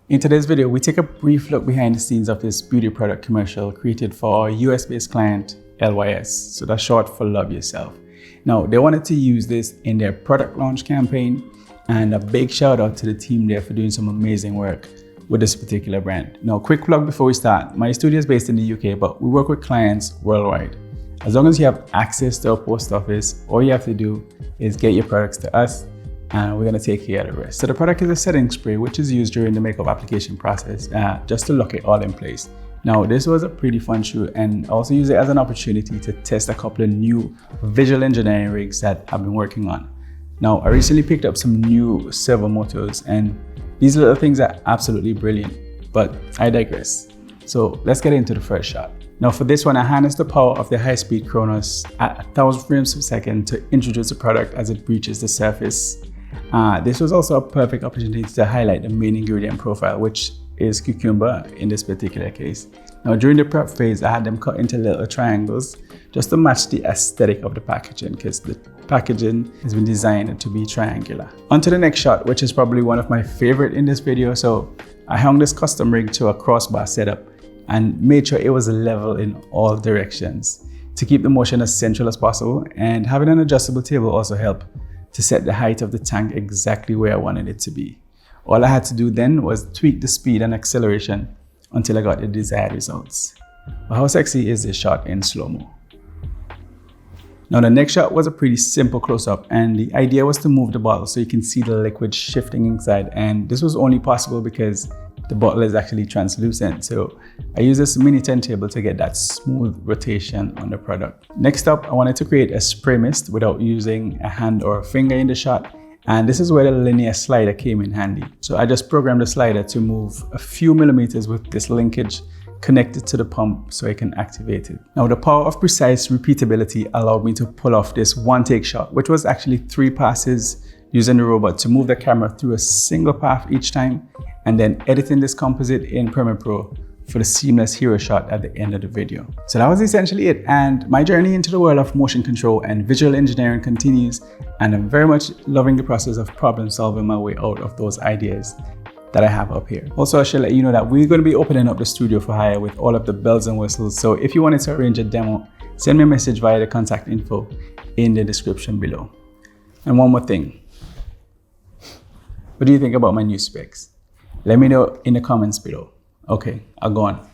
In today's video, we take a brief look behind the scenes of this beauty product commercial created for our US-based client, LYS. So that's short for Love Yourself. Now, they wanted to use this in their product launch campaign, and a big shout out to the team there for doing some amazing work with this particular brand. Now, quick plug before we start. My studio is based in the UK, but we work with clients worldwide. As long as you have access to our post office, all you have to do is get your products to us, and we're gonna take care of the rest. So the product is a setting spray, which is used during the makeup application process, just to lock it all in place. Now, this was a pretty fun shoot, and also use it as an opportunity to test a couple of new visual engineering rigs that I've been working on. Now, I recently picked up some new servo motors, and these little things are absolutely brilliant, but I digress. So let's get into the first shot. Now for this one, I harnessed the power of the high-speed Chronos at 1,000 frames per second to introduce the product as it breaches the surface. This was also a perfect opportunity to highlight the main ingredient profile, which is cucumber in this particular case. Now during the prep phase, I had them cut into little triangles just to match the aesthetic of the packaging, because the packaging has been designed to be triangular. On to the next shot, which is probably one of my favorite in this video. So I hung this custom rig to a crossbar setup and made sure it was level in all directions to keep the motion as central as possible, and having an adjustable table also helped to set the height of the tank exactly where I wanted it to be. All I had to do then was tweak the speed and acceleration until I got the desired results. But how sexy is this shot in slow-mo? Now the next shot was a pretty simple close-up, and the idea was to move the bottle so you can see the liquid shifting inside, and this was only possible because the bottle is actually translucent. So I used this mini turntable to get that smooth rotation on the product. Next up, I wanted to create a spray mist without using a hand or a finger in the shot. And this is where the linear slider came in handy. So I just programmed the slider to move a few millimeters with this linkage connected to the pump so I can activate it. Now the power of precise repeatability allowed me to pull off this one-take shot, which was actually 3 passes using the robot to move the camera through a single path each time, and then editing this composite in Premiere Pro for the seamless hero shot at the end of the video. So that was essentially it, and my journey into the world of motion control and visual engineering continues, and I'm very much loving the process of problem solving my way out of those ideas that I have up here. Also, I should let you know that we're going to be opening up the studio for hire with all of the bells and whistles, so if you wanted to arrange a demo, send me a message via the contact info in the description below. And one more thing, what do you think about my new specs? Let me know in the comments below. Okay, I'll go on.